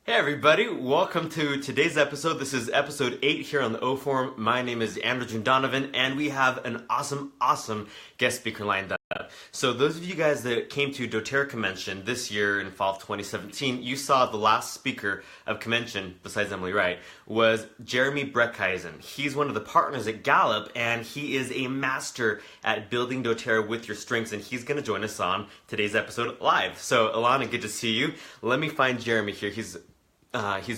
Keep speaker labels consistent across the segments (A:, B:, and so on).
A: Hey everybody, welcome to today's episode. This is episode 8 here on the O Forum. My name is Andrew Donovan, and we have an awesome guest speaker lined up. So those of you guys that came to dōTERRA convention this year in fall of 2017, you saw the last speaker of convention, besides Emily Wright, was Jeremie Brecheisen. He's one of the partners at Gallup, and he is a master at building dōTERRA with your strengths, and he's going to join us on today's episode live. So Alana, good to see you. Let me find Jeremie here. He's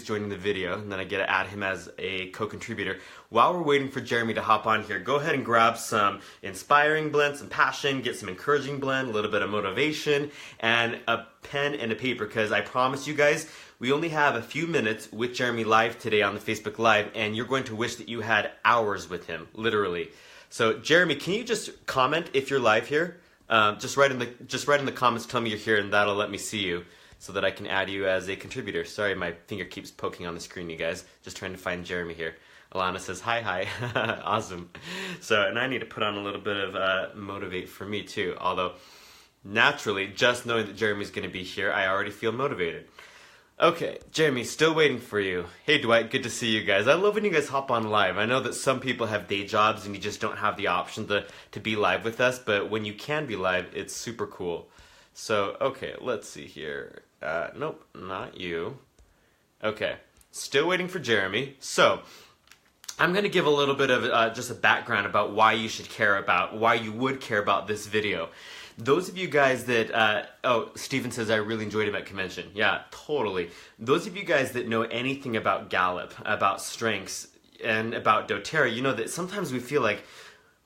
A: joining the video, and then I get to add him as a co-contributor. While we're waiting for Jeremie to hop on here, go ahead and grab some inspiring blend, some passion, get some encouraging blend, a little bit of motivation, and a pen and a paper, because I promise you guys, we only have a few minutes with Jeremie live today on the Facebook Live, and you're going to wish that you had hours with him, literally. So Jeremie, can you just comment if you're live here? Just write in the comments, tell me you're here, and that'll let me see you, so that I can add you as a contributor. Sorry, my finger keeps poking on the screen, you guys. Just trying to find Jeremie here. Alana says, hi. Awesome. So, and I need to put on a little bit of motivate for me too. Although, naturally, just knowing that Jeremie's going to be here, I already feel motivated. Okay, Jeremie, still waiting for you. Hey, Dwight, good to see you guys. I love when you guys hop on live. I know that some people have day jobs and you just don't have the option to be live with us, but when you can be live, it's super cool. So, okay, let's see here. Nope, not you. Okay, still waiting for Jeremie. So, I'm going to give a little bit of just a background about why you would care about this video. Those of you guys that, Steven says I really enjoyed him at convention. Yeah, totally. Those of you guys that know anything about Gallup, about strengths, and about dōTERRA, you know that sometimes we feel like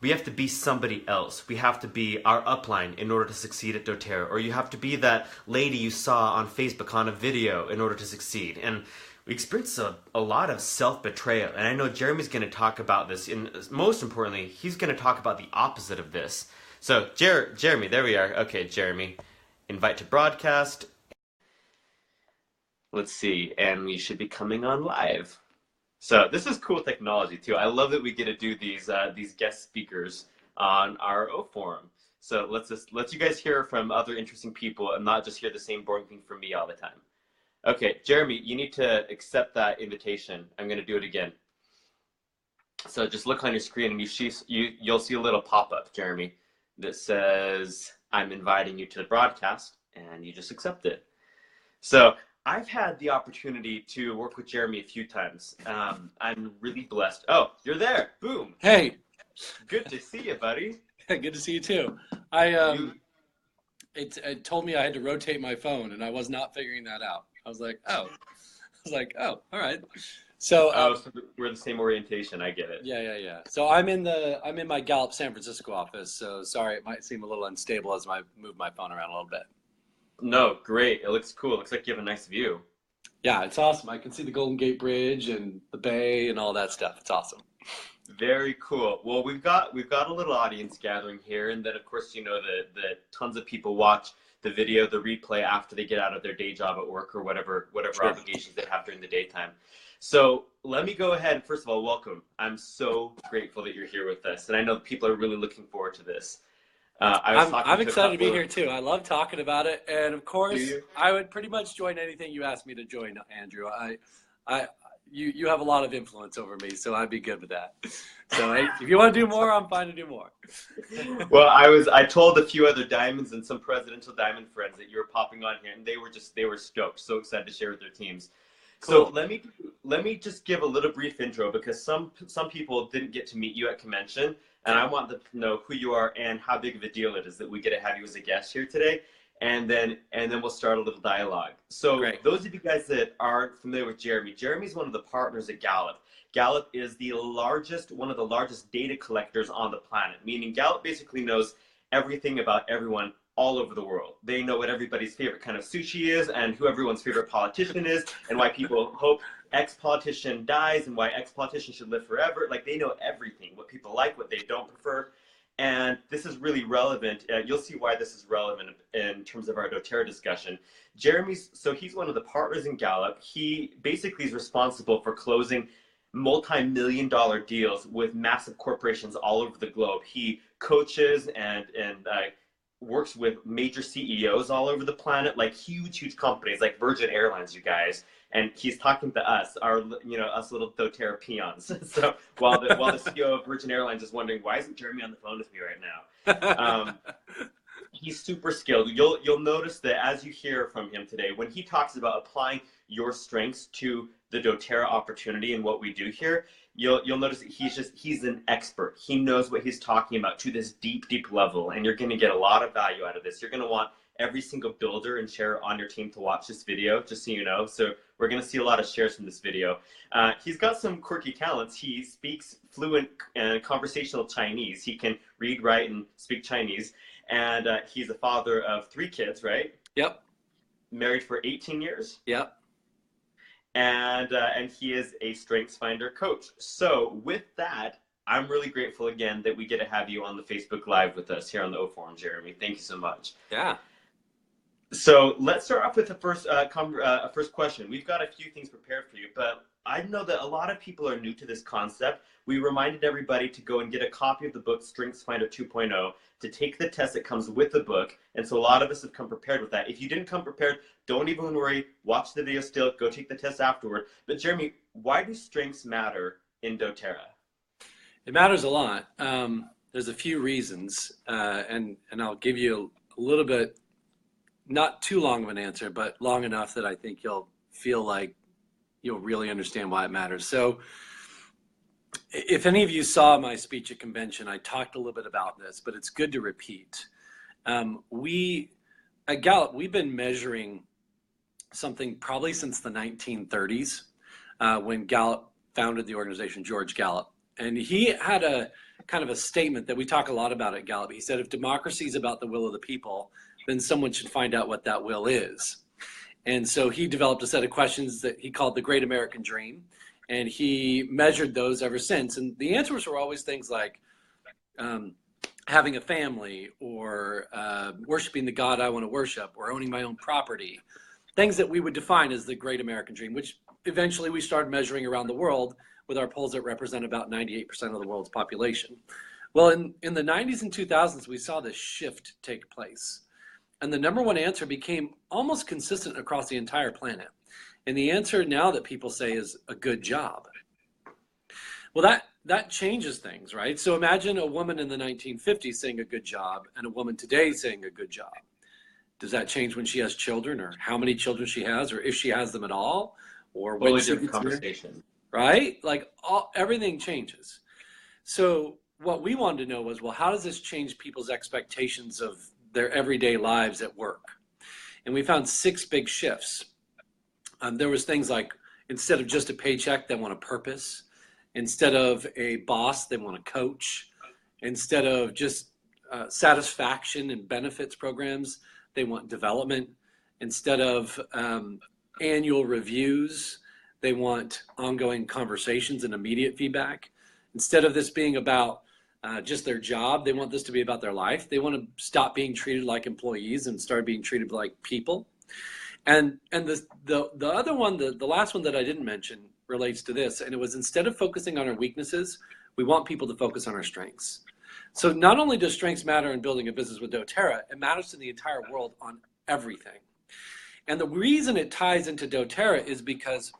A: we have to be somebody else. We have to be our upline in order to succeed at dōTERRA. Or you have to be that lady you saw on Facebook on a video in order to succeed. And we experience a lot of self-betrayal. And I know Jeremie's going to talk about this. And most importantly, he's going to talk about the opposite of this. So, Jeremie, there we are. Okay, Jeremie, invite to broadcast. Let's see. And we should be coming on live. So this is cool technology too. I love that we get to do these guest speakers on our O Forum. So let's let you guys hear from other interesting people and not just hear the same boring thing from me all the time. Okay, Jeremie, you need to accept that invitation. I'm going to do it again. So just look on your screen and you'll see a little pop-up, Jeremie, that says, I'm inviting you to the broadcast, and you just accept it. So I've had the opportunity to work with Jeremie a few times. I'm really blessed. Oh, you're there. Boom.
B: Hey.
A: Good to see you, buddy.
B: Good to see you too. It told me I had to rotate my phone, and I was not figuring that out. I was like, oh, all right. So,
A: so we're the same orientation. I get it.
B: Yeah. So I'm in my Gallup San Francisco office. So sorry, it might seem a little unstable as I move my phone around a little bit.
A: No, great. It looks cool. It looks like you have a nice view.
B: Yeah, it's awesome. I can see the Golden Gate Bridge and the bay and all that stuff. It's awesome.
A: Very cool. Well, we've got a little audience gathering here, and then of course you know that tons of people watch the video, the replay after they get out of their day job at work or whatever sure. Obligations they have during the daytime. So let me go ahead and first of all welcome. I'm so grateful that you're here with us, and I know people are really looking forward to this.
B: I'm excited to be here too. I love talking about it, and of course, I would pretty much join anything you asked me to join, Andrew. You have a lot of influence over me, so I'd be good with that. So if you want to do more, I'm fine to do more.
A: Well, I told a few other diamonds and some presidential diamond friends that you were popping on here, and they were stoked, so excited to share with their teams. Cool. So let me just give a little brief intro, because some people didn't get to meet you at convention. And I want them to know who you are and how big of a deal it is that we get to have you as a guest here today. And then we'll start a little dialogue. So Great. Those of you guys that aren't familiar with Jeremie's one of the partners at Gallup. Gallup is one of the largest data collectors on the planet, meaning Gallup basically knows everything about everyone all over the world. They know what everybody's favorite kind of sushi is and who everyone's favorite politician is and why people hope X politician dies and why X politician should live forever. Like, they know everything, what people like, what they don't prefer. And this is really relevant. You'll see why this is relevant in terms of our dōTERRA discussion. He's one of the partners in Gallup. He basically is responsible for closing multi-million-dollar deals with massive corporations all over the globe. He coaches and works with major CEOs all over the planet, like huge companies like Virgin Airlines, you guys. And he's talking to us, us little dōTERRA peons. So while the CEO of Virgin Airlines is wondering, why isn't Jeremie on the phone with me right now? He's super skilled. You'll notice that as you hear from him today, when he talks about applying your strengths to the dōTERRA opportunity and what we do here, you'll notice that he's an expert. He knows what he's talking about to this deep level, and you're going to get a lot of value out of this. You're going to want every single builder and share on your team to watch this video, just so you know. So we're going to see a lot of shares from this video. He's got some quirky talents. He speaks fluent conversational Chinese. He can read, write, and speak Chinese. And he's a father of 3 kids, right?
B: Yep.
A: Married for 18 years.
B: Yep.
A: And he is a Strengths Finder coach. So with that, I'm really grateful again that we get to have you on the Facebook Live with us here on the O Forum, Jeremie. Thank you so much.
B: Yeah.
A: So let's start off with the first question. We've got a few things prepared for you, but I know that a lot of people are new to this concept. We reminded everybody to go and get a copy of the book Strengths Finder 2.0, to take the test that comes with the book. And so a lot of us have come prepared with that. If you didn't come prepared, don't even worry. Watch the video still. Go take the test afterward. But Jeremie, why do strengths matter in dōTERRA?
B: It matters a lot. There's a few reasons, and I'll give you a little bit, not too long of an answer, but long enough that I think you'll feel like you'll really understand why it matters. So if any of you saw my speech at convention, I talked a little bit about this, but it's good to repeat. We at Gallup, we've been measuring something probably since the 1930s, when Gallup founded the organization, George Gallup. And he had a kind of a statement that we talk a lot about at Gallup. He said, if democracy is about the will of the people, then someone should find out what that will is. And so he developed a set of questions that he called the Great American Dream. And he measured those ever since. And the answers were always things like having a family, or worshiping the God I want to worship, or owning my own property. Things that we would define as the Great American Dream, which eventually we started measuring around the world with our polls that represent about 98% of the world's population. Well, in the 90s and 2000s, we saw this shift take place. And the number one answer became almost consistent across the entire planet. And the answer now that people say is a good job. Well, that changes things, right? So imagine a woman in the 1950s saying a good job and a woman today saying a good job. Does that change when she has children, or how many children she has, or if she has them at all, or when she gets conversation, right? Like everything changes. So what we wanted to know was, well, how does this change people's expectations of their everyday lives at work? And we found 6 big shifts. There was things like, instead of just a paycheck, they want a purpose. Instead of a boss, they want a coach. Instead of just satisfaction and benefits programs, they want development. Instead of annual reviews, they want ongoing conversations and immediate feedback. Instead of this being about just their job, they want this to be about their life. They want to stop being treated like employees and start being treated like people. And the other one, the last one that I didn't mention, relates to this. And it was, instead of focusing on our weaknesses, we want people to focus on our strengths. So not only does strengths matter in building a business with dōTERRA, it matters to the entire world on everything. And the reason it ties into dōTERRA is because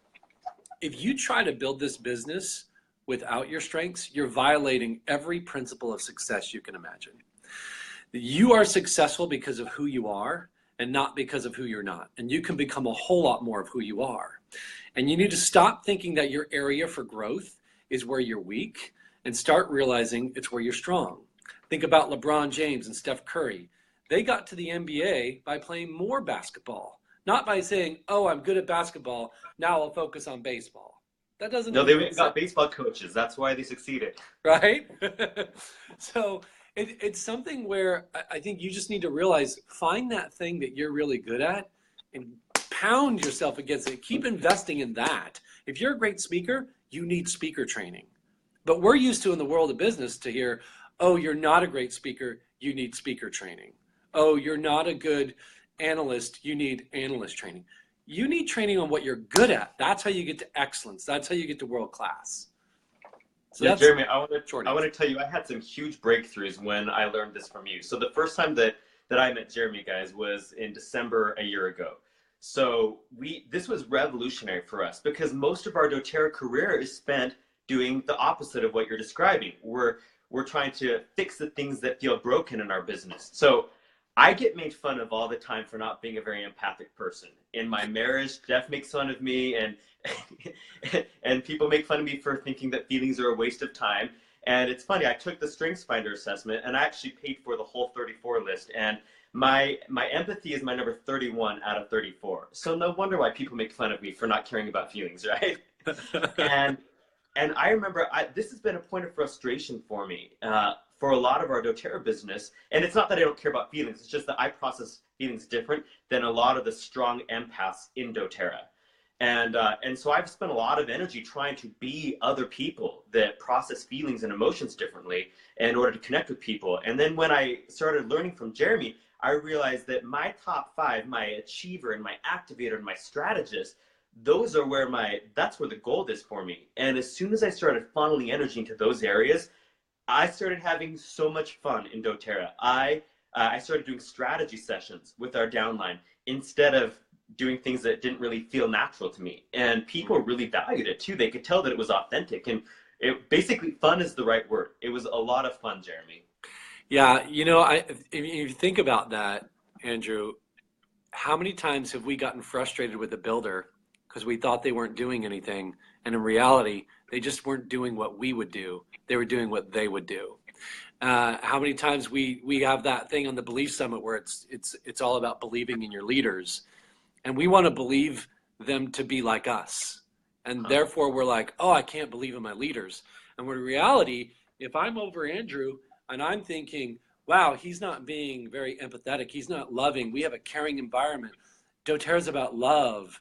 B: if you try to build this business without your strengths, you're violating every principle of success you can imagine. You are successful because of who you are, and not because of who you're not. And you can become a whole lot more of who you are. And you need to stop thinking that your area for growth is where you're weak, and start realizing it's where you're strong. Think about LeBron James and Steph Curry. They got to the NBA by playing more basketball, not by saying, oh, I'm good at basketball, now I'll focus on baseball. That doesn't.
A: No, they got baseball coaches. That's why they succeeded.
B: Right? So it's something where I think you just need to realize, find that thing that you're really good at and pound yourself against it. Keep investing in that. If you're a great speaker, you need speaker training. But we're used to, in the world of business, to hear, oh, you're not a great speaker, you need speaker training. Oh, you're not a good analyst, you need analyst training. You need training on what you're good at. That's how you get to excellence. That's how you get to world class.
A: So Jeremie, I want to tell you, I had some huge breakthroughs when I learned this from you. So the first time that that I met Jeremie, guys, was in December a year ago. So this was revolutionary for us because most of our doTERRA career is spent doing the opposite of what you're describing. We're trying to fix the things that feel broken in our business. So I get made fun of all the time for not being a very empathic person. In my marriage, Jeff makes fun of me, and and people make fun of me for thinking that feelings are a waste of time. And it's funny, I took the Strengths Finder assessment, and I actually paid for the whole 34 list. And my empathy is my number 31 out of 34. So no wonder why people make fun of me for not caring about feelings, right? And I remember this has been a point of frustration for me for a lot of our doTERRA business. And it's not that I don't care about feelings. It's just that I process feelings different than a lot of the strong empaths in doTERRA. And so I've spent a lot of energy trying to be other people that process feelings and emotions differently in order to connect with people. And then when I started learning from Jeremie, I realized that my top 5, my achiever and my activator and my strategist, those are that's where the gold is for me. And as soon as I started funneling energy into those areas, I started having so much fun in doTERRA. I started doing strategy sessions with our downline instead of doing things that didn't really feel natural to me. And people really valued it too. They could tell that it was authentic. And basically, fun is the right word. It was a lot of fun, Jeremie.
B: Yeah, if you think about that, Andrew, how many times have we gotten frustrated with a builder because we thought they weren't doing anything, and in reality, they just weren't doing what we would do. They were doing what they would do. How many times we have that thing on the Belief Summit where it's all about believing in your leaders, and we want to believe them to be like us, and therefore we're like, oh, I can't believe in my leaders. And when in reality, if I'm over Andrew and I'm thinking, wow, he's not being very empathetic, he's not loving, we have a caring environment, doTERRA's about love,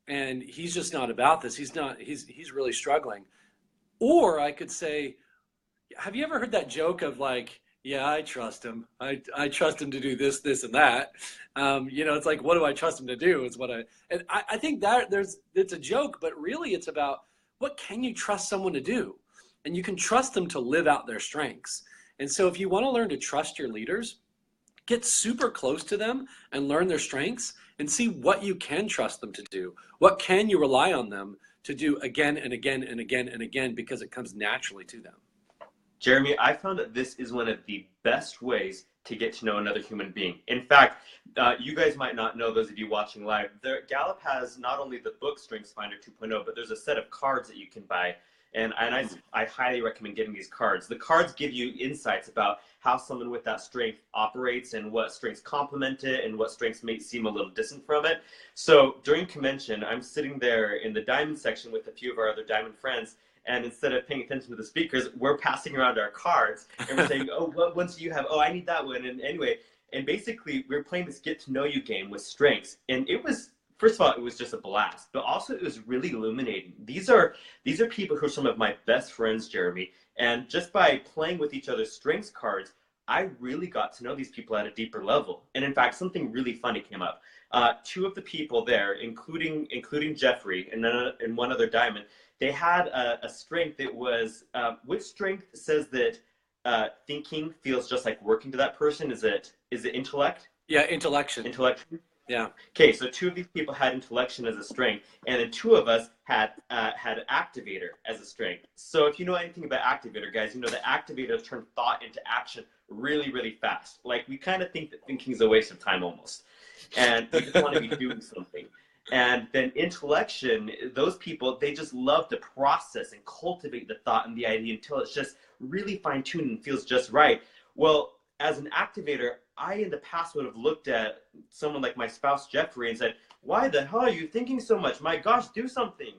B: and he's just not about this. He's really struggling. Or I could say, have you ever heard that joke of like, yeah, I trust him. I trust him to do this, this, and that. It's like, what do I trust him to do? And I think that it's a joke, but really it's about what can you trust someone to do? And you can trust them to live out their strengths. And so if you want to learn to trust your leaders, get super close to them and learn their strengths and see what you can trust them to do. What can you rely on them to do again and again and again and again, because it comes naturally to them.
A: Jeremie, I found that this is one of the best ways to get to know another human being. In fact, you guys might not know, those of you watching live, Gallup has not only the book Strengths Finder 2.0, but there's a set of cards that you can buy. And I highly recommend getting these cards. The cards give you insights about how someone with that strength operates and what strengths complement it and what strengths may seem a little distant from it. So during convention, I'm sitting there in the diamond section with a few of our other diamond friends. And instead of paying attention to the speakers, we're passing around our cards and we're saying, oh, what ones do you have? Oh, I need that one. And anyway, and basically we're playing this get to know you game with strengths. And it was, first of all, it was just a blast, but also it was really illuminating. These are people who are some of my best friends, Jeremie. And just by playing with each other's strengths cards, I really got to know these people at a deeper level. And in fact, something really funny came up. 2 of the people there, including Jeffrey and one other diamond, they had a strength that was, which strength says that thinking feels just like working to that person? Is it intellect?
B: Yeah, intellection.
A: Intellection?
B: Yeah.
A: Okay, so 2 of these people had intellection as a strength, and then 2 of us had activator as a strength. So if you know anything about activator, guys, you know that activators turn thought into action really, really fast. Like, we kind of think that thinking is a waste of time almost, and we just want to be doing something. And then intellection, those people, they just love to process and cultivate the thought and the idea until it's just really fine-tuned and feels just right. Well, as an activator, I in the past would have looked at someone like my spouse, Jeffrey, and said, why the hell are you thinking so much? My gosh, do something.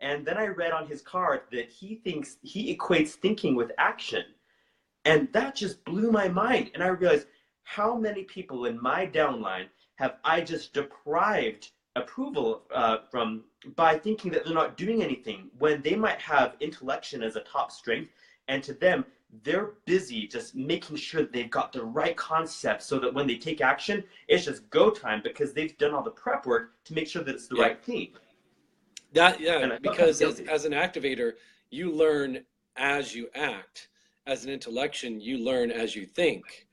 A: And then I read on his card that he equates thinking with action. And that just blew my mind. And I realized, how many people in my downline have I just deprived approval from by thinking that they're not doing anything when they might have intellection as a top strength, and to them, they're busy just making sure that they've got the right concept so that when they take action, it's just go time because they've done all the prep work to make sure that it's the right thing.
B: Because as an activator, you learn as you act. As an intellection, you learn as you think.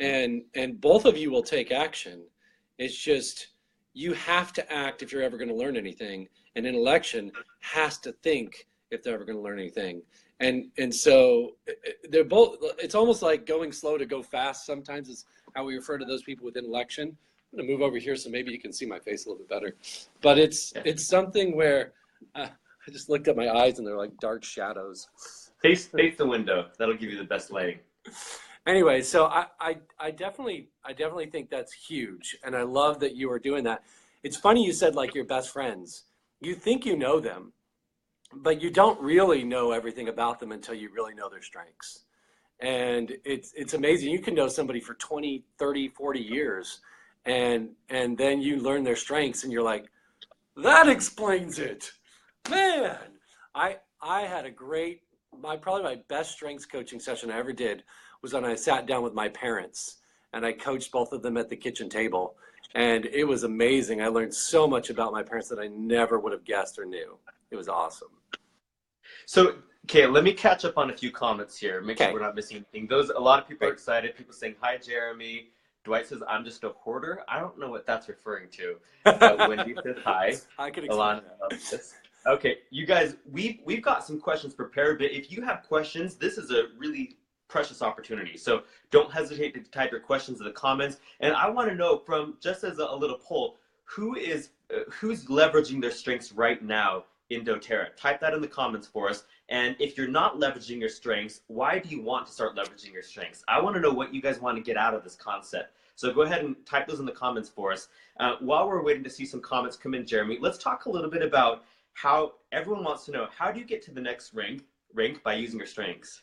B: and both of you will take action. It's just, you have to act if you're ever going to learn anything, and an election has to think if they're ever going to learn anything. And so they're both, it's almost like going slow to go fast sometimes is how we refer to those people within election. I'm going to move over here so maybe you can see my face a little bit better. But it's something where I just looked at my eyes and they're like dark shadows.
A: Face the window. That'll give you the best lighting.
B: Anyway, so I definitely think that's huge, and I love that you are doing that. It's funny you said like your best friends. You think you know them, but you don't really know everything about them until you really know their strengths. And it's amazing. You can know somebody for 20, 30, 40 years, and then you learn their strengths, and you're like, that explains it. Man, I had a great, probably my best strengths coaching session I ever did was when I sat down with my parents, and I coached both of them at the kitchen table. And it was amazing. I learned so much about my parents that I never would have guessed or knew. It was awesome.
A: So, okay, let me catch up on a few comments here. Make sure we're not missing anything. A lot of people are excited. People saying, hi, Jeremy. Dwight says, I'm just a hoarder. I don't know what that's referring to. Wendy says, hi.
B: I could explain that.
A: Okay, you guys, we've got some questions prepared, but if you have questions, this is a really precious opportunity. So don't hesitate to type your questions in the comments. And I want to know, from just as a little poll, who's leveraging their strengths right now in doTERRA? Type that in the comments for us. And if you're not leveraging your strengths, why do you want to start leveraging your strengths? I want to know what you guys want to get out of this concept. So go ahead and type those in the comments for us. While we're waiting to see some comments come in, Jeremy, let's talk a little bit about how everyone wants to know, how do you get to the next rank by using your strengths?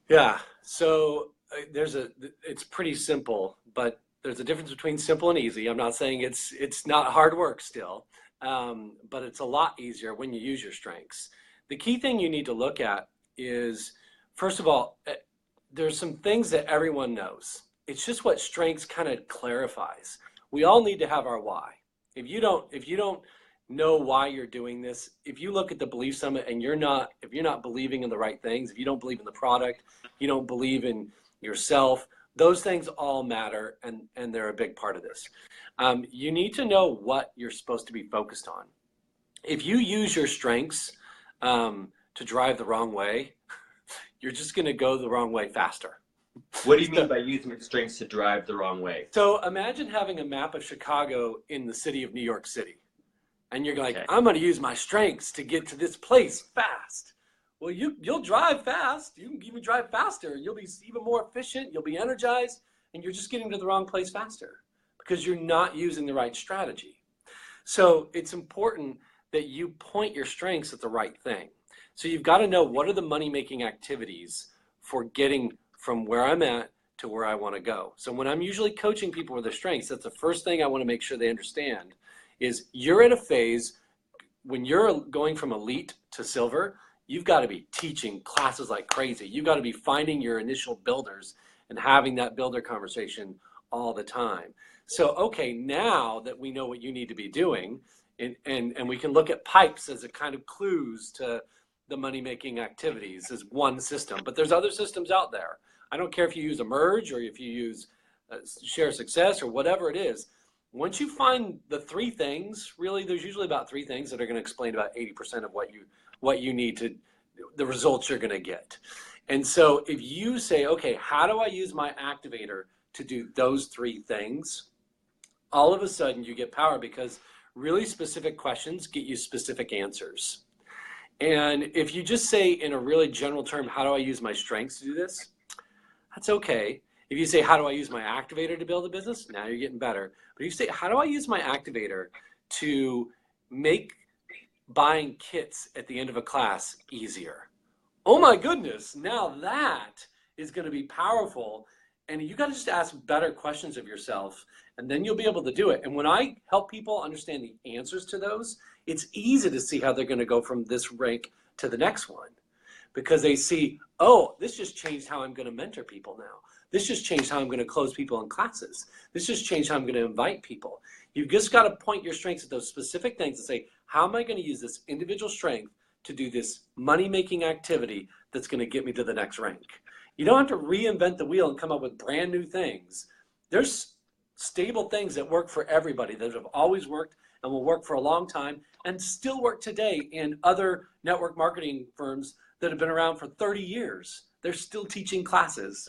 B: Yeah, so it's pretty simple, but there's a difference between simple and easy. I'm not saying it's not hard work still, but it's a lot easier when you use your strengths. The key thing you need to look at is, first of all, there's some things that everyone knows. It's just what strengths kind of clarifies. We all need to have our why. If you don't know why you're doing this, if you look at the Belief Summit and if you're not believing in the right things, if you don't believe in the product, you don't believe in yourself, those things all matter, and they're a big part of this. You need to know what you're supposed to be focused on. If you use your strengths to drive the wrong way, you're just going to go the wrong way faster.
A: What do you mean by using your strengths to drive the wrong way?
B: So imagine having a map of Chicago in the city of New York City. And you're like, I'm going to use my strengths to get to this place fast. Well, you'll drive fast. You can even drive faster. You'll be even more efficient. You'll be energized. And you're just getting to the wrong place faster because you're not using the right strategy. So it's important that you point your strengths at the right thing. So you've got to know, what are the money-making activities for getting from where I'm at to where I want to go. So when I'm usually coaching people with their strengths, that's the first thing I want to make sure they understand is you're at a phase when you're going from elite to silver, you've got to be teaching classes like crazy. You've got to be finding your initial builders and having that builder conversation all the time. So, okay, now that we know what you need to be doing, and we can look at pipes as a kind of clues to the money-making activities as one system, but there's other systems out there. I don't care if you use Emerge or if you use Share Success or whatever it is. Once you find the three things, really, there's usually about three things that are going to explain about 80% of what you need to, the results you're going to get. And so if you say, okay, how do I use my activator to do those three things? All of a sudden you get power, because really specific questions get you specific answers. And if you just say in a really general term, how do I use my strengths to do this? That's okay. If you say, how do I use my activator to build a business? Now you're getting better. But if you say, how do I use my activator to make buying kits at the end of a class easier? Oh my goodness, now that is going to be powerful. And you got to just ask better questions of yourself, and then you'll be able to do it. And when I help people understand the answers to those, it's easy to see how they're going to go from this rank to the next one, because they see, oh, this just changed how I'm going to mentor people now. This just changed how I'm going to close people in classes. This just changed how I'm going to invite people. You've just got to point your strengths at those specific things and say, how am I going to use this individual strength to do this money-making activity that's going to get me to the next rank? You don't have to reinvent the wheel and come up with brand new things. There's stable things that work for everybody, that have always worked and will work for a long time and still work today in other network marketing firms that have been around for 30 years. They're still teaching classes.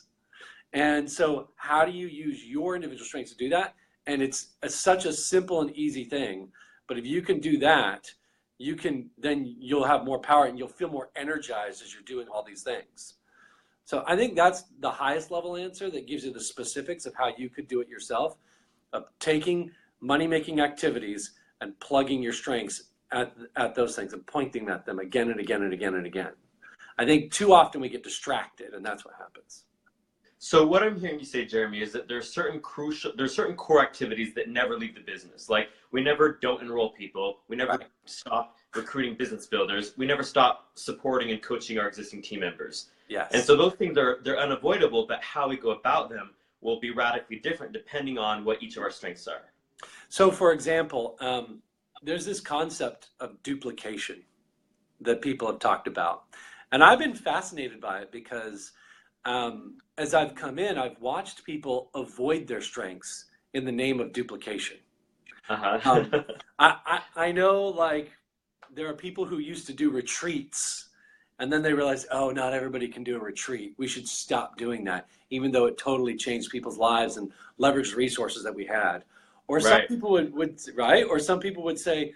B: And so how do you use your individual strengths to do that? And it's such a simple and easy thing. But if you can do that, then you'll have more power and you'll feel more energized as you're doing all these things. So I think that's the highest level answer that gives you the specifics of how you could do it yourself, of taking money-making activities and plugging your strengths at those things and pointing at them again and again and again and again. I think too often we get distracted, and that's what happens.
A: So what I'm hearing you say, Jeremy, is that there's certain core activities that never leave the business. Like we never don't enroll people. We never stop recruiting business builders. We never stop supporting and coaching our existing team members.
B: Yes.
A: And so those things they're unavoidable, but how we go about them will be radically different depending on what each of our strengths are.
B: So for example, there's this concept of duplication that people have talked about. And I've been fascinated by it because as I've come in, I've watched people avoid their strengths in the name of duplication. I know, like, there are people who used to do retreats, and then they realized, oh, not everybody can do a retreat. We should stop doing that, even though it totally changed people's lives and leveraged resources that we had. Or some people or some people would say,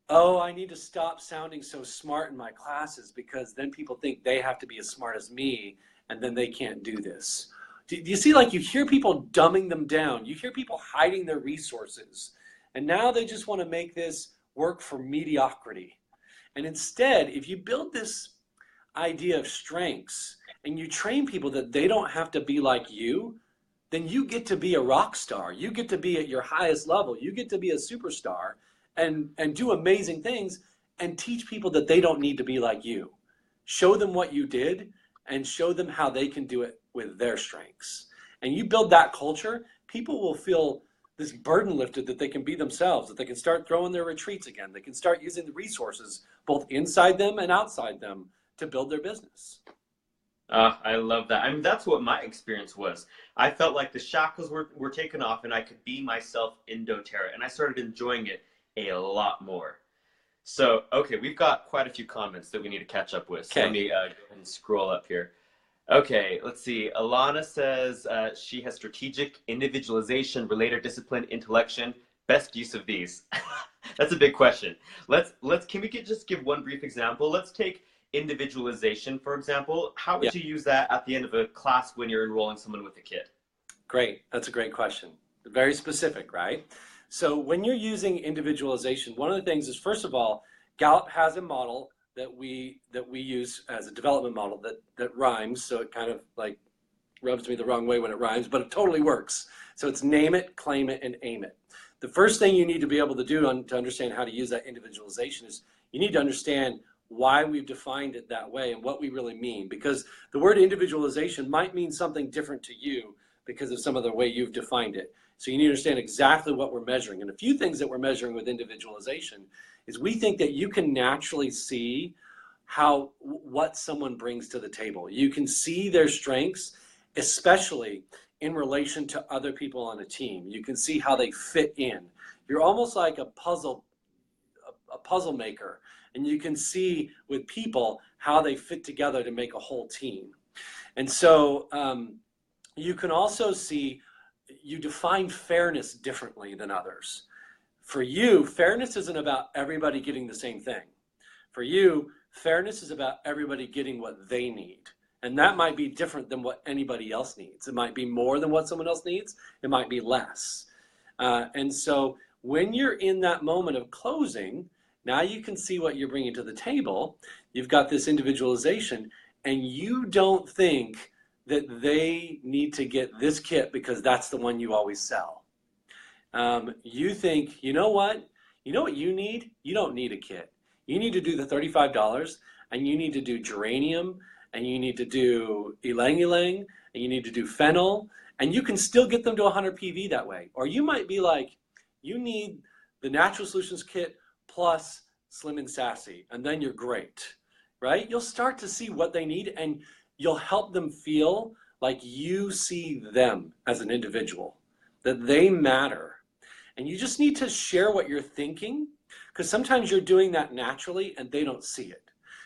B: oh, I need to stop sounding so smart in my classes because then people think they have to be as smart as me, and then they can't do this. Do you see, like, you hear people dumbing them down. You hear people hiding their resources. And now they just want to make this work for mediocrity. And instead, if you build this idea of strengths and you train people that they don't have to be like you, then you get to be a rock star. You get to be at your highest level. You get to be a superstar and do amazing things and teach people that they don't need to be like you. Show them what you did and show them how they can do it with their strengths. And you build that culture, people will feel this burden lifted that they can be themselves, that they can start throwing their retreats again. They can start using the resources both inside them and outside them to build their business.
A: I love that. I mean, that's what my experience was. I felt like the shackles were taken off and I could be myself in doTERRA, and I started enjoying it a lot more. So, okay, we've got quite a few comments that we need to catch up with. So let me go ahead and scroll up here. Okay, let's see. Alana says she has strategic, individualization, relator discipline, intellection. Best use of these. That's a big question. Can we just give one brief example? Let's take individualization, for example. How would you use that at the end of a class when you're enrolling someone with a kid?
B: Great. That's a great question. Very specific, right? So when you're using individualization, one of the things is, first of all, Gallup has a model that we use as a development model that rhymes. So it kind of like rubs me the wrong way when it rhymes, but it totally works. So it's name it, claim it, and aim it. The first thing you need to be able to do to understand how to use that individualization is you need to understand why we've defined it that way and what we really mean, because the word individualization might mean something different to you because of some of the way you've defined it. So you need to understand exactly what we're measuring. And a few things that we're measuring with individualization is we think that you can naturally see what someone brings to the table. You can see their strengths, especially in relation to other people on a team. You can see how they fit in. You're almost like a puzzle maker, and you can see with people how they fit together to make a whole team. And so you can also see you define fairness differently than others. For you, fairness isn't about everybody getting the same thing. For you, fairness is about everybody getting what they need. And that might be different than what anybody else needs. It might be more than what someone else needs. It might be less. And so when you're in that moment of closing, now you can see what you're bringing to the table. You've got this individualization, and you don't think that they need to get this kit because that's the one you always sell. You think, you know what you need? You don't need a kit. You need to do the $35, and you need to do geranium, and you need to do ylang ylang, and you need to do fennel, and you can still get them to 100 PV that way. Or you might be like, you need the Natural Solutions kit plus Slim and Sassy, and then you're great, right? You'll start to see what they need, and you'll help them feel like you see them as an individual, that they matter. And you just need to share what you're thinking, because sometimes you're doing that naturally and they don't see it.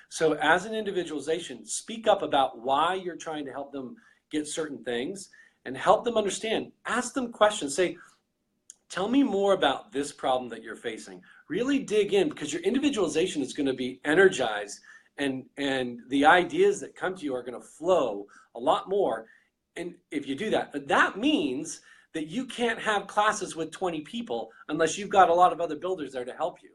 B: So as an individualization, speak up about why you're trying to help them get certain things and help them understand. Ask them questions. Say, tell me more about this problem that you're facing. Really dig in, because your individualization is going to be energized, and the ideas that come to you are going to flow a lot more. And if you do that, but that means that you can't have classes with 20 people unless you've got a lot of other builders there to help you.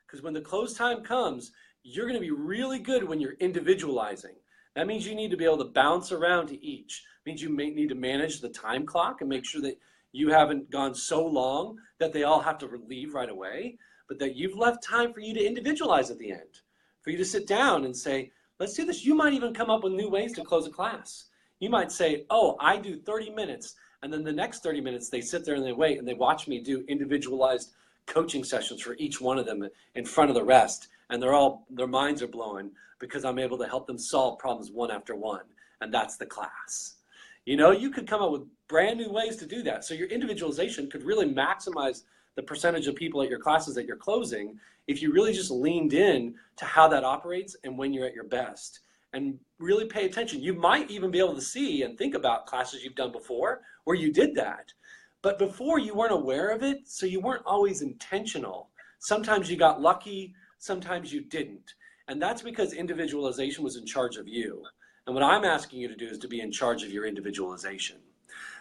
B: Because when the close time comes, you're going to be really good when you're individualizing. That means you need to be able to bounce around to each. It means you may need to manage the time clock and make sure that you haven't gone so long that they all have to leave right away, but that you've left time for you to individualize at the end, for you to sit down and say, let's do this. You might even come up with new ways to close a class. You might say, oh, I do 30 minutes, and then the next 30 minutes they sit there and they wait and they watch me do individualized coaching sessions for each one of them in front of the rest. And their minds are blowing because I'm able to help them solve problems one after one. And that's the class. You know, you could come up with brand new ways to do that. So your individualization could really maximize the percentage of people at your classes that you're closing if you really just leaned in to how that operates and when you're at your best. And really pay attention. You might even be able to see and think about classes you've done before where you did that. But before you weren't aware of it, so you weren't always intentional. Sometimes you got lucky, sometimes you didn't. And that's because individualization was in charge of you. And what I'm asking you to do is to be in charge of your individualization.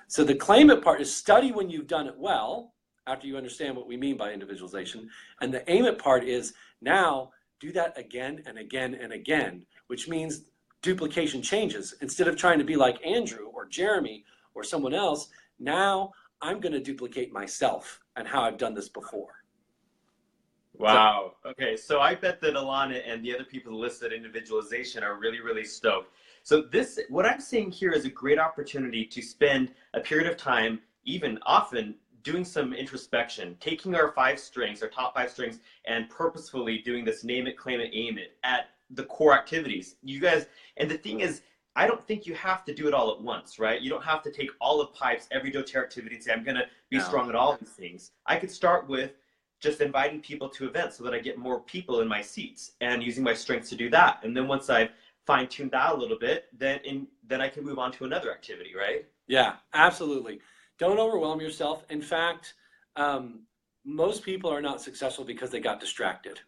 B: So the claim it part is study when you've done it well, after you understand what we mean by individualization. And the aim it part is now do that again and again and again, which means duplication changes. Instead of trying to be like Andrew or Jeremy or someone else, now I'm going to duplicate myself and how I've done this before.
A: Wow. Okay. So I bet that Alana and the other people listed individualization are really, really stoked. So this, what I'm seeing here is a great opportunity to spend a period of time, even often, doing some introspection, taking our 5 strengths, our top 5 strengths, and purposefully doing this name it, claim it, aim it at the core activities. You guys, and the thing is, I don't think you have to do it all at once, right? You don't have to take all of Pipe's every doTERRA activity and say, I'm going to be strong at all these things. I could start with just inviting people to events so that I get more people in my seats and using my strengths to do that. And then once I've fine-tuned that a little bit, then I can move on to another activity, right?
B: Yeah, absolutely. Don't overwhelm yourself. In fact, most people are not successful because they got distracted.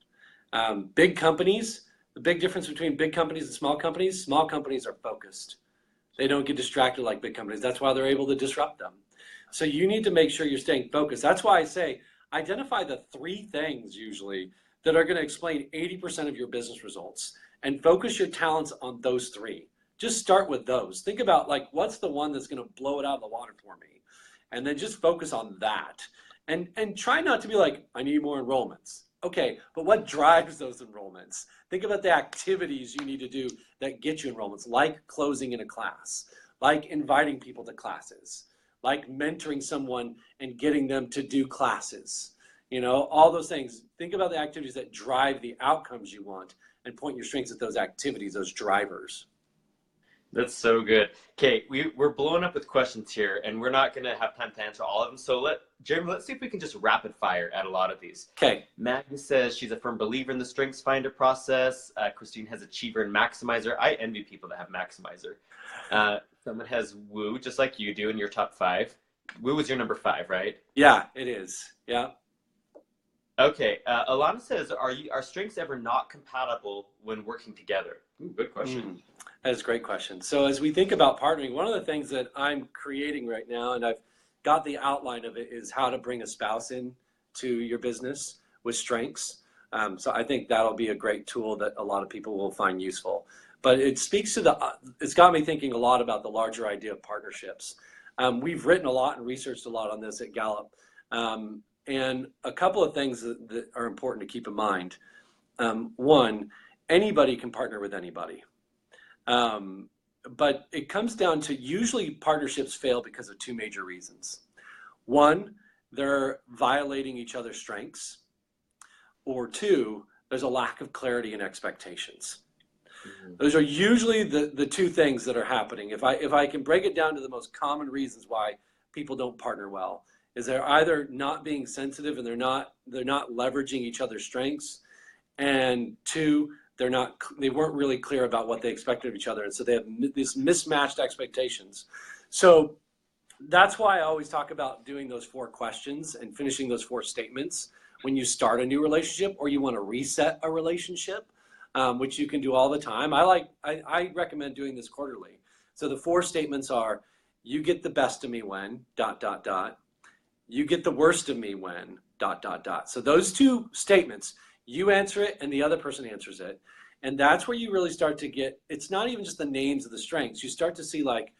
B: Big companies, the big difference between big companies and small companies are focused. They don't get distracted like big companies. That's why they're able to disrupt them. So you need to make sure you're staying focused. That's why I say, identify the 3 things usually that are going to explain 80% of your business results, and focus your talents on those 3. Just start with those. Think about, like, what's the one that's going to blow it out of the water for me? And then just focus on that. And try not to be like, I need more enrollments. Okay, but what drives those enrollments? Think about the activities you need to do that get you enrollments, like closing in a class, like inviting people to classes, like mentoring someone and getting them to do classes. You know, all those things. Think about the activities that drive the outcomes you want and point your strengths at those activities, those drivers.
A: That's so good. Okay, we're blowing up with questions here, and we're not going to have time to answer all of them. So Jeremy, let's see if we can just rapid fire at a lot of these.
B: Okay.
A: Maggie says she's a firm believer in the Strengths Finder process. Christine has Achiever and Maximizer. I envy people that have Maximizer. Someone has Woo, just like you do in your top 5. Woo was your number 5, right?
B: Yeah, it is. Yeah.
A: Okay. Alana says, are strengths ever not compatible when working together? Ooh, good question.
B: That is a great question. So as we think about partnering, one of the things that I'm creating right now, and I've got the outline of it, is how to bring a spouse in to your business with strengths. So I think that'll be a great tool that a lot of people will find useful. But it speaks to it's got me thinking a lot about the larger idea of partnerships. We've written a lot and researched a lot on this at Gallup. And a couple of things that are important to keep in mind. One, anybody can partner with anybody. But it comes down to, usually partnerships fail because of 2 major reasons. One, they're violating each other's strengths. Or 2, there's a lack of clarity and expectations. Those are usually the two things that are happening. If I can break it down to the most common reasons why people don't partner well, is they're either not being sensitive and they're not leveraging each other's strengths, and two, they weren't really clear about what they expected of each other, and so they have these mismatched expectations. So that's why I always talk about doing those 4 questions and finishing those 4 statements when you start a new relationship or you want to reset a relationship, which you can do all the time. I recommend doing this quarterly. So the 4 statements are: you get the best of me when ... you get the worst of me when ... So those 2 statements, you answer it and the other person answers it. And that's where you really start to get, it's not even just the names of the strengths. You start to see like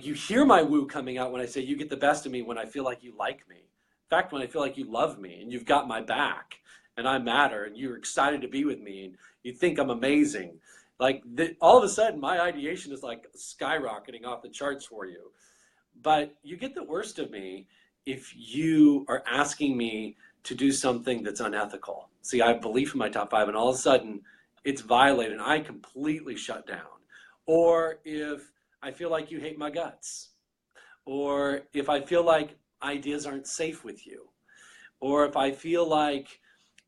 B: you hear my woo coming out when I say you get the best of me when I feel like you like me. In fact, when I feel like you love me and you've got my back and I matter and you're excited to be with me and you think I'm amazing. All of a sudden my ideation is like skyrocketing off the charts for you. But you get the worst of me if you are asking me to do something that's unethical. See, I have belief in my top 5 and all of a sudden it's violated and I completely shut down. Or if I feel like you hate my guts, or if I feel like ideas aren't safe with you, or if I feel like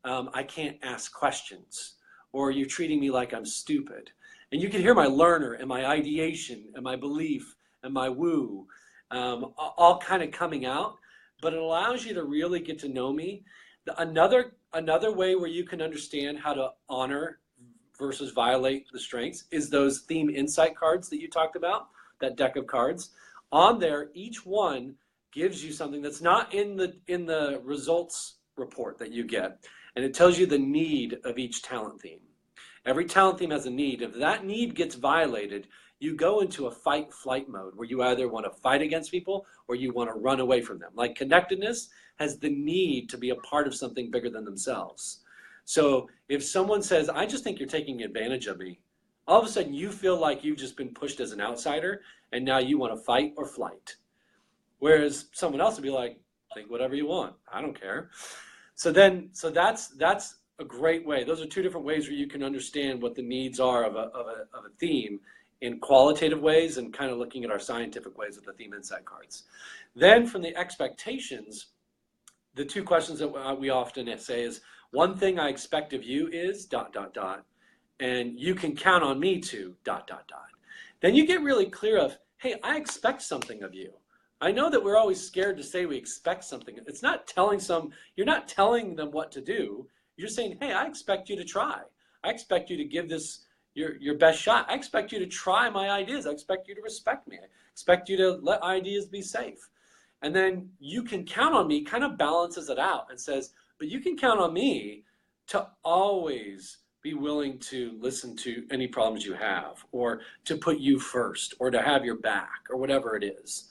B: I can't ask questions, or you're treating me like I'm stupid. And you can hear my learner and my ideation and my belief and my woo all kind of coming out, but it allows you to really get to know me. Another way where you can understand how to honor versus violate the strengths is those theme insight cards that you talked about, that deck of cards. On there, each one gives you something that's not in the results report that you get, and it tells you the need of each talent theme. Every talent theme has a need. If that need gets violated, you go into a fight-flight mode where you either want to fight against people or you want to run away from them. Like connectedness has the need to be a part of something bigger than themselves. So if someone says, I just think you're taking advantage of me, all of a sudden you feel like you've just been pushed as an outsider and now you want to fight or flight. Whereas someone else would be like, think whatever you want. I don't care. So that's a great way. Those are 2 different ways where you can understand what the needs are of a theme in qualitative ways and kind of looking at our scientific ways with the theme insight cards. Then from the expectations, the 2 questions that we often say is, one thing I expect of you is ... and you can count on me to ... Then you get really clear of, hey, I expect something of you. I know that we're always scared to say we expect something. It's not you're not telling them what to do. You're saying, hey, I expect you to try. I expect you to give this your best shot. I expect you to try my ideas. I expect you to respect me. I expect you to let ideas be safe. And then you can count on me kind of balances it out and says, but you can count on me to always be willing to listen to any problems you have, or to put you first, or to have your back, or whatever it is,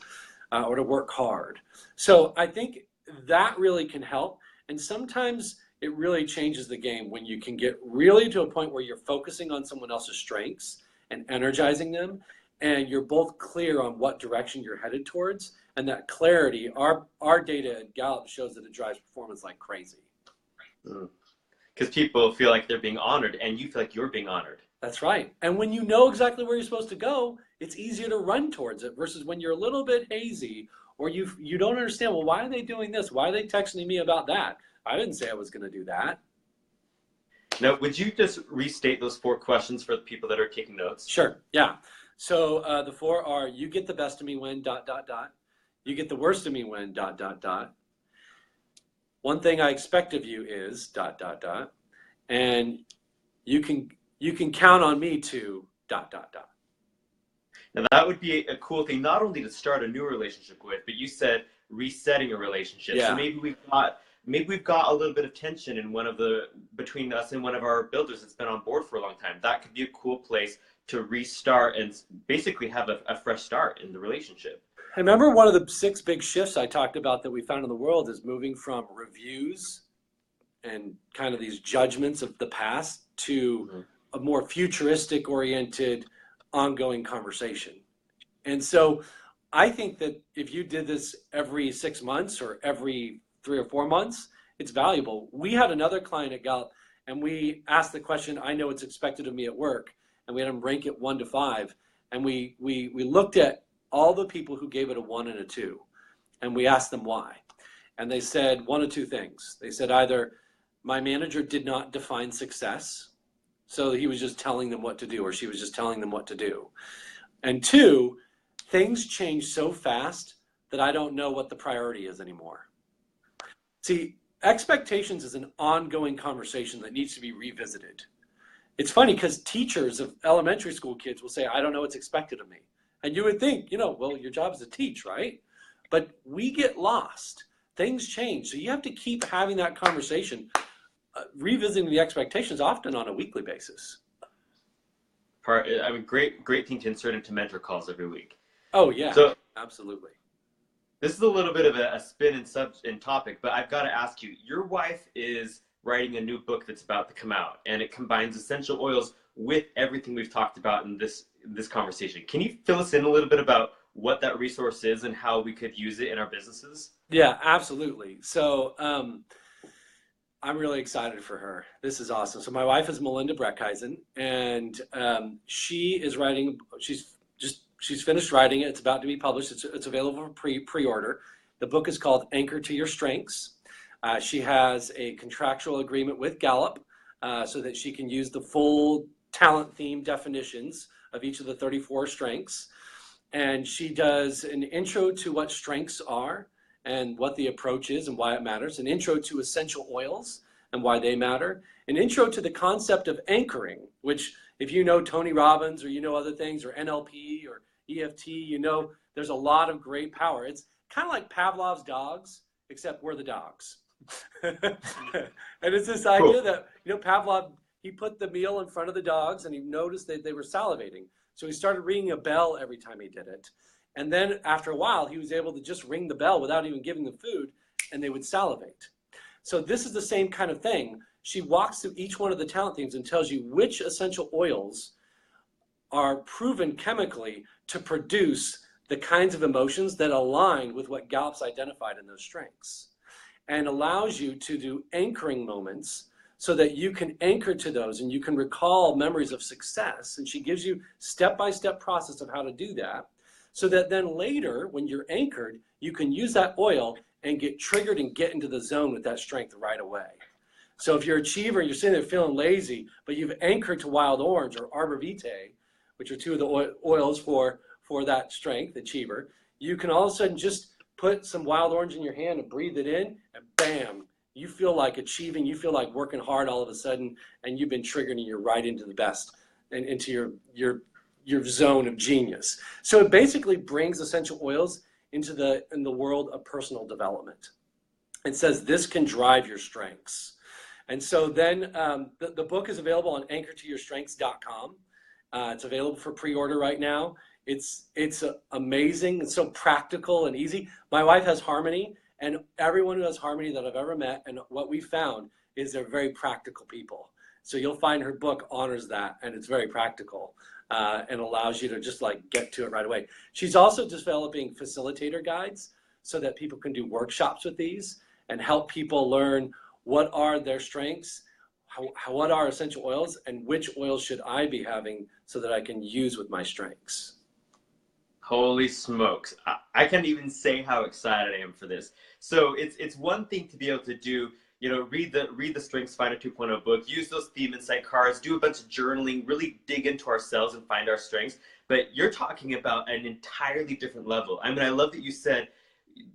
B: or to work hard. So I think that really can help. And sometimes it really changes the game when you can get really to a point where you're focusing on someone else's strengths and energizing them, and you're both clear on what direction you're headed towards. And that clarity, our data at Gallup shows that it drives performance like crazy.
A: Because people feel like they're being honored and you feel like you're being honored.
B: That's right. And when you know exactly where you're supposed to go, it's easier to run towards it versus when you're a little bit hazy or you don't understand, well, why are they doing this? Why are they texting me about that? I didn't say I was going to do that.
A: Now, would you just restate those 4 questions for the people that are taking notes?
B: Sure. Yeah. So the 4 are, you get the best of me when ... You get the worst of me when ... One thing I expect of you is ... And you can count on me to ...
A: Now that would be a cool thing, not only to start a new relationship with, but you said resetting a relationship.
B: Yeah.
A: So maybe we've got a little bit of tension in between us and one of our builders that's been on board for a long time. That could be a cool place to restart and basically have a fresh start in the relationship.
B: I remember one of the 6 big shifts I talked about that we found in the world is moving from reviews and kind of these judgments of the past to a more futuristic oriented ongoing conversation. And so I think that if you did this every 6 months or every 3 or 4 months, it's valuable. We had another client at Gallup and we asked the question, I know it's expected of me at work. and we had them rank it 1 to 5. And we looked at all the people who gave it a 1 and a 2, and we asked them why. And they said one of two things. They said either my manager did not define success, so he was just telling them what to do, or she was just telling them what to do. And 2, things change so fast that I don't know what the priority is anymore. See, expectations is an ongoing conversation that needs to be revisited. It's funny because teachers of elementary school kids will say, I don't know what's expected of me. And you would think, well, your job is to teach, right? But we get lost. Things change. So you have to keep having that conversation, revisiting the expectations often on a weekly basis.
A: Great thing to insert into mentor calls every week.
B: Oh, yeah, so, absolutely.
A: This is a little bit of a spin in topic, but I've got to ask you, your wife is writing a new book that's about to come out, and it combines essential oils with everything we've talked about in this conversation. Can you fill us in a little bit about what that resource is and how we could use it in our businesses?
B: Yeah, absolutely. So I'm really excited for her. This is awesome. So my wife is Jeremie Brecheisen, and she is writing. She's finished writing it. It's about to be published. It's available for pre-order. The book is called Anchor to Your Strengths. She has a contractual agreement with Gallup so that she can use the full talent theme definitions of each of the 34 strengths. And she does an intro to what strengths are and what the approach is and why it matters, an intro to essential oils and why they matter, an intro to the concept of anchoring, which if you know Tony Robbins or you know other things or NLP or EFT, there's a lot of great power. It's kind of like Pavlov's dogs, except we're the dogs. And it's this idea that, Pavlov, he put the meal in front of the dogs and he noticed that they were salivating. So he started ringing a bell every time he did it. And then after a while, he was able to just ring the bell without even giving them food, and they would salivate. So this is the same kind of thing. She walks through each one of the talent themes and tells you which essential oils are proven chemically to produce the kinds of emotions that align with what Gallup's identified in those strengths, and allows you to do anchoring moments so that you can anchor to those and you can recall memories of success. And she gives you step-by-step process of how to do that, so that then later, when you're anchored, you can use that oil and get triggered and get into the zone with that strength right away. So if you're an achiever and you're sitting there feeling lazy, but you've anchored to wild orange or arbor vitae, which are two of the oils for that strength, achiever, you can all of a sudden just put some wild orange in your hand and breathe it in, and bam, you feel like achieving, you feel like working hard all of a sudden, and you've been triggered and you're right into the best and into your zone of genius. So it basically brings essential oils into in the world of personal development. It says this can drive your strengths. And so then the book is available on anchortoyourstrengths.com. It's available for pre-order right now. It's amazing. It's so practical and easy. My wife has Harmony, and everyone who has Harmony that I've ever met, and what we found is they're very practical people. So you'll find her book honors that, and it's very practical and allows you to just get to it right away. She's also developing facilitator guides so that people can do workshops with these and help people learn what are their strengths, what are essential oils, and which oils should I be having so that I can use with my strengths.
A: Holy smokes. I can't even say how excited I am for this. So it's one thing to be able to do, read the Strengths Finder 2.0 book, use those theme insight cards, do a bunch of journaling, really dig into ourselves and find our strengths. But you're talking about an entirely different level. I mean, I love that you said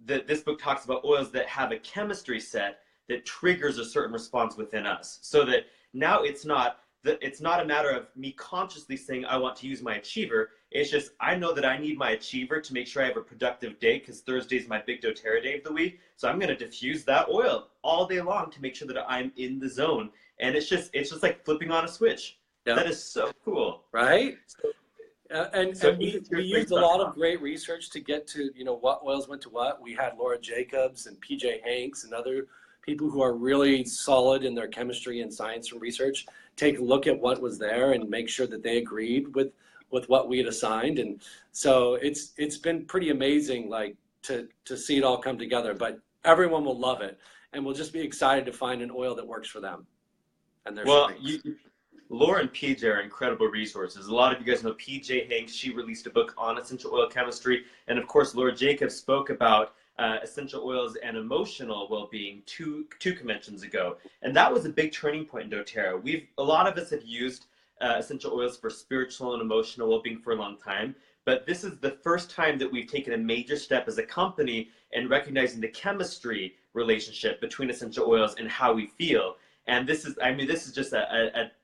A: that this book talks about oils that have a chemistry set that triggers a certain response within us. So that now it's not a matter of me consciously saying I want to use my achiever. It's just I know that I need my achiever to make sure I have a productive day, because Thursday is my big doTERRA day of the week. So I'm going to diffuse that oil all day long to make sure that I'm in the zone. And it's just like flipping on a switch. Yep. That is so cool,
B: right? And we used a lot of great research to get to what oils went to what. We had Laura Jacobs and PJ Hanks and other people who are really solid in their chemistry and science and research take a look at what was there and make sure that they agreed with what we had assigned. And so it's been pretty amazing to see it all come together, but everyone will love it and will just be excited to find an oil that works for them and their strengths.
A: Laura and PJ are incredible resources. A lot of you guys know PJ Hanks. She released a book on essential oil chemistry. And of course, Laura Jacobs spoke about essential oils and emotional well-being two conventions ago. And that was a big turning point in doTERRA. A lot of us have used essential oils for spiritual and emotional well-being for a long time. But this is the first time that we've taken a major step as a company in recognizing the chemistry relationship between essential oils and how we feel. And this is just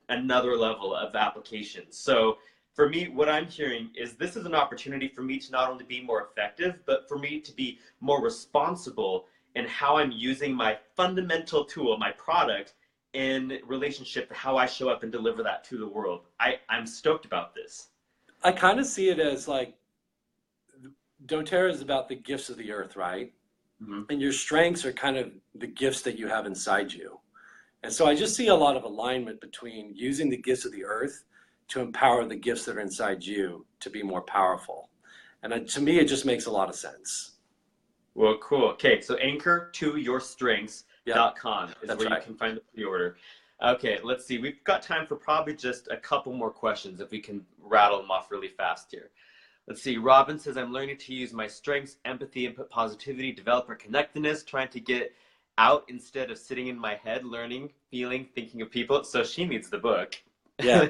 A: another level of application. So for me, what I'm hearing is this is an opportunity for me to not only be more effective, but for me to be more responsible in how I'm using my fundamental tool, my product, in relationship to how I show up and deliver that to the world. I'm stoked about this.
B: I kind of see it as like doTERRA is about the gifts of the earth, right? Mm-hmm. And your strengths are kind of the gifts that you have inside you. And so I just see a lot of alignment between using the gifts of the earth to empower the gifts that are inside you to be more powerful. And to me, it just makes a lot of sense.
A: Well, cool. Okay, so anchor2yourstrengths.com is where you can find the pre-order. Okay, let's see. We've got time for probably just a couple more questions if we can rattle them off really fast here. Let's see. Robin says, I'm learning to use my strengths, empathy, input, positivity, developer connectedness, trying to get out instead of sitting in my head, learning, feeling, thinking of people. So she needs the book.
B: Yeah,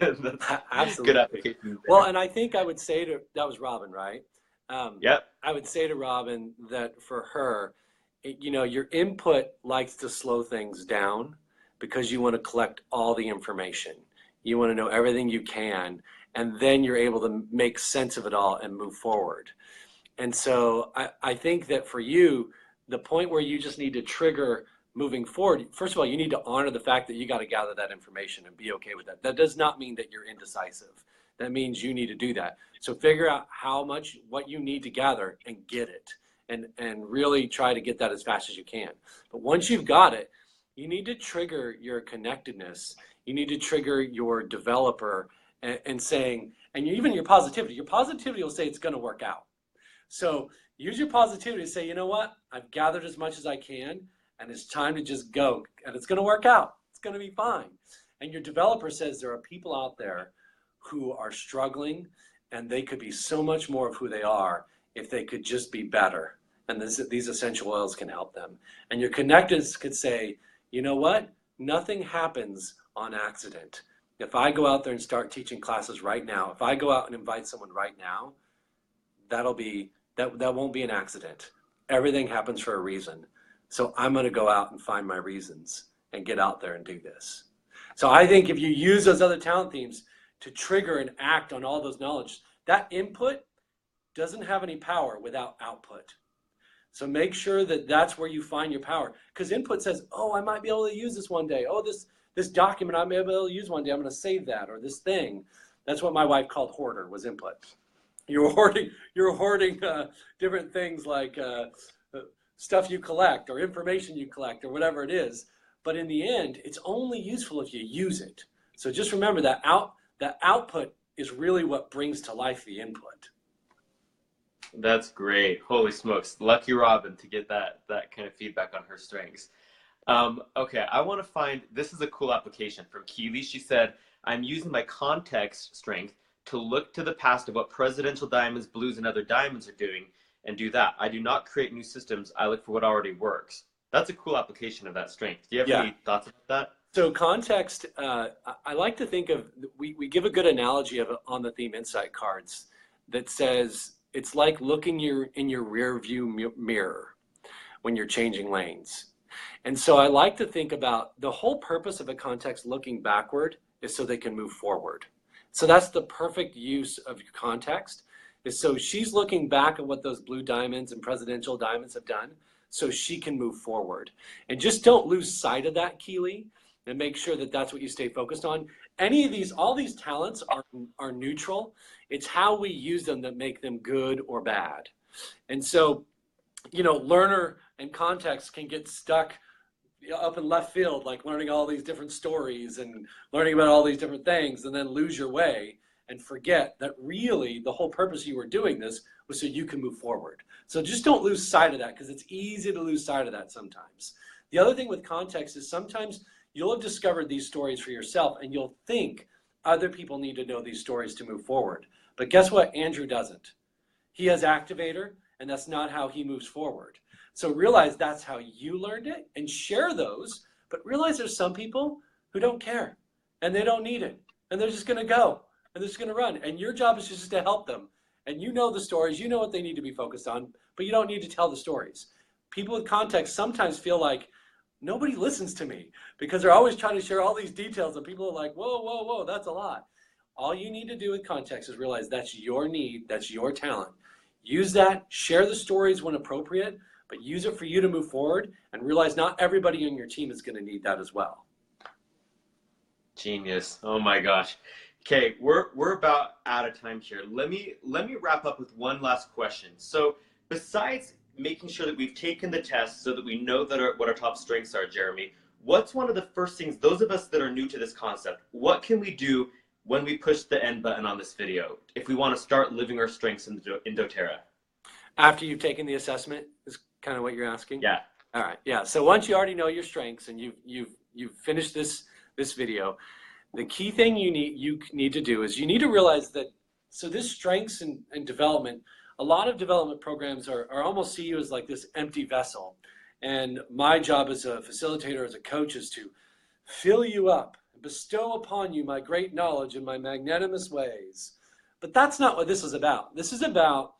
B: absolutely.
A: Good application.
B: Well, and I think I would say that was Robin, right?
A: Yep.
B: I would say to Robin that for her, your input likes to slow things down because you want to collect all the information. You want to know everything you can, and then you're able to make sense of it all and move forward. And so I think that for you, the point where you just need to trigger moving forward, first of all, you need to honor the fact that you got to gather that information and be okay with that. That does not mean that you're indecisive. That means you need to do that. So figure out what you need to gather and get it, and really try to get that as fast as you can. But once you've got it, you need to trigger your connectedness. You need to trigger your developer and saying, and even your positivity. Your positivity will say it's going to work out. So use your positivity to say, you know what? I've gathered as much as I can, and it's time to just go. And it's going to work out. It's going to be fine. And your developer says there are people out there who are struggling, and they could be so much more of who they are if they could just be better. And these essential oils can help them. And your connectedness could say, you know what? Nothing happens on accident. If I go out there and start teaching classes right now, if I go out and invite someone right now, that won't be an accident. Everything happens for a reason. So I'm going to go out and find my reasons and get out there and do this. So I think if you use those other talent themes to trigger and act on all those knowledge, that input doesn't have any power without output. So make sure that that's where you find your power. Because input says, oh, I might be able to use this one day. Oh, this document I may be able to use one day. I'm going to save that. Or this thing. That's what my wife called hoarder, was input. You're hoarding different things like stuff you collect or information you collect or whatever it is. But in the end, it's only useful if you use it. So just remember that output is really what brings to life the input.
A: That's great. Holy smokes. Lucky Robin to get that kind of feedback on her strengths. Okay, I want to find, this is a cool application from Keely. She said, I'm using my context strength to look to the past of what presidential diamonds, blues, and other diamonds are doing and do that. I do not create new systems. I look for what already works. That's a cool application of that strength. Do you have any thoughts about that?
B: So context, I like to think of, we give a good analogy of on the theme insight cards that says, it's like looking in your rear view mirror when you're changing lanes. And so I like to think about the whole purpose of a context looking backward is so they can move forward. So that's the perfect use of your context, is so she's looking back at what those blue diamonds and presidential diamonds have done so she can move forward. And just don't lose sight of that, Keely, and make sure that that's what you stay focused on. All these talents are neutral. It's how we use them that make them good or bad. And so, learner and context can get stuck up in left field, like learning all these different stories and learning about all these different things, and then lose your way and forget that really the whole purpose you were doing this was so you can move forward. So just don't lose sight of that, because it's easy to lose sight of that sometimes. The other thing with context is sometimes you'll have discovered these stories for yourself and you'll think other people need to know these stories to move forward. But guess what? Andrew doesn't. He has activator, and that's not how he moves forward. So realize that's how you learned it and share those, but realize there's some people who don't care and they don't need it. And they're just gonna go and they're just gonna run. And your job is just to help them. And you know the stories, you know what they need to be focused on, but you don't need to tell the stories. People with context sometimes feel like nobody listens to me because they're always trying to share all these details and people are like, whoa, whoa, whoa, that's a lot. All you need to do with context is realize that's your need, that's your talent. Use that, share the stories when appropriate, but use it for you to move forward and realize not everybody on your team is going to need that as well.
A: Genius. Oh my gosh. Okay, we're about out of time here. Let me wrap up with one last question. So besides making sure that we've taken the test so that we know that what our top strengths are, Jeremie, what's one of the first things, those of us that are new to this concept, what can we do when we push the end button on this video if we want to start living our strengths in doTERRA?
B: After you've taken the assessment is kind of what you're asking?
A: Yeah.
B: All right. Yeah. So once you already know your strengths and you've finished this video, the key thing you need to do is you need to realize that, so this strengths and development, a lot of development programs are almost see you as like this empty vessel. And my job as a facilitator, as a coach, is to fill you up, bestow upon you my great knowledge and my magnanimous ways. But that's not what this is about. This is about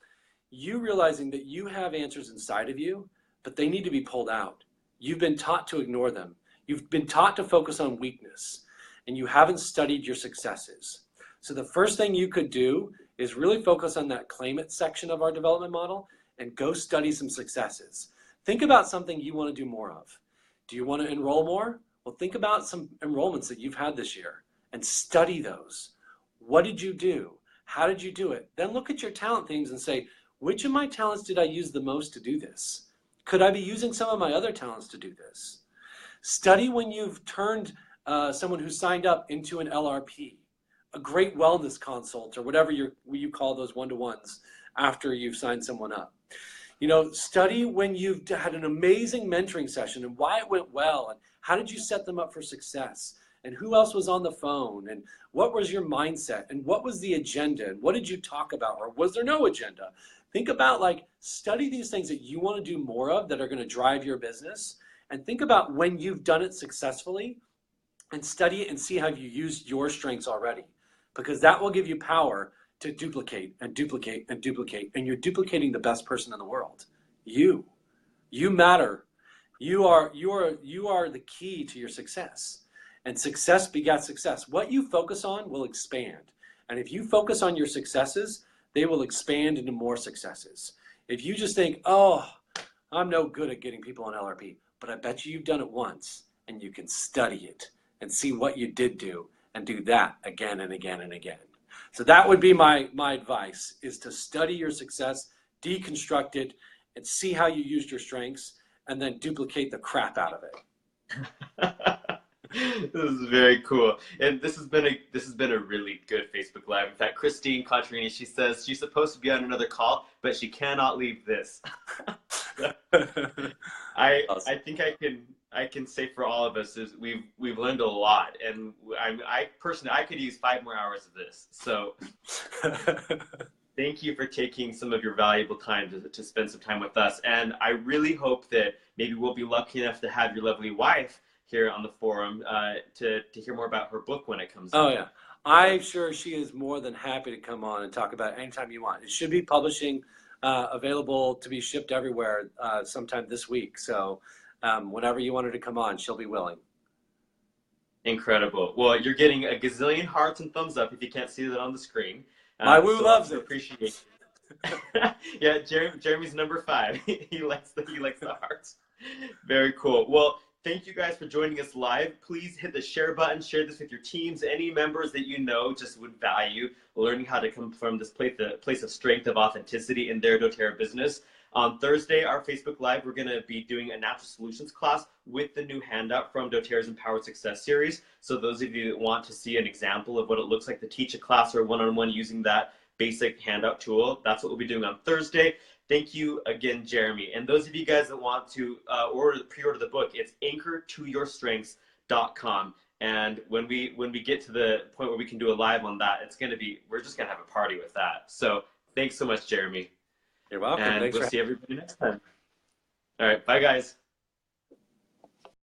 B: you realizing that you have answers inside of you, but they need to be pulled out. You've been taught to ignore them. You've been taught to focus on weakness, and you haven't studied your successes. So the first thing you could do is really focus on that claim it section of our development model and go study some successes. Think about something you want to do more of. Do you want to enroll more? Well, think about some enrollments that you've had this year and study those. What did you do? How did you do it? Then look at your talent things and say, which of my talents did I use the most to do this? Could I be using some of my other talents to do this? Study when you've turned someone who signed up into an LRP, a great wellness consult, or whatever you call those one-to-ones after you've signed someone up. You know, study when you've had an amazing mentoring session and why it went well, and how did you set them up for success, and who else was on the phone, and what was your mindset, and what was the agenda, and what did you talk about, or was there no agenda? Think about, like, study these things that you want to do more of that are going to drive your business, and think about when you've done it successfully, and study it and see how you used your strengths already, because that will give you power to duplicate and duplicate and duplicate, and you're duplicating the best person in the world. You matter. You are the key to your success, and success begets success. What you focus on will expand, and if you focus on your successes, they will expand into more successes. If you just think, oh, I'm no good at getting people on LRP, but I bet you've done it once, and you can study it and see what you did do and do that again and again and again. So that would be my advice, is to study your success, deconstruct it, and see how you used your strengths, and then duplicate the crap out of it.
A: This is very cool, and this has been a really good Facebook Live. In fact, Christine Contrini, she says she's supposed to be on another call, but she cannot leave this. I think I can say for all of us is we've learned a lot, and I personally could use 5 more hours of this. So thank you for taking some of your valuable time to spend some time with us, and I really hope that maybe we'll be lucky enough to have your lovely wife here on the forum to hear more about her book when it comes out.
B: Oh yeah, I'm sure she is more than happy to come on and talk about it anytime you want. It should be publishing, available to be shipped everywhere sometime this week. So whenever you want her to come on, she'll be willing.
A: Incredible. Well, you're getting a gazillion hearts and thumbs up if you can't see that on the screen.
B: My woo loves it.
A: Appreciate it. Yeah, Jeremie's number 5. he likes the hearts. Very cool. Well, thank you guys for joining us live. Please hit the share button. Share this with your teams. Any members that you know just would value learning how to come from this place of strength, of authenticity in their doTERRA business. On Thursday, our Facebook Live, we're going to be doing a natural solutions class with the new handout from doTERRA's Empowered Success series. So those of you that want to see an example of what it looks like to teach a class or one-on-one using that basic handout tool, that's what we'll be doing on Thursday. Thank you again, Jeremie. And those of you guys that want to pre-order the book, it's anchortoyourstrengths.com. And when we get to the point where we can do a live on that, we're just gonna have a party with that. So thanks so much, Jeremie.
B: You're welcome.
A: And
B: Thanks
A: we'll see everybody next time. All right, bye guys.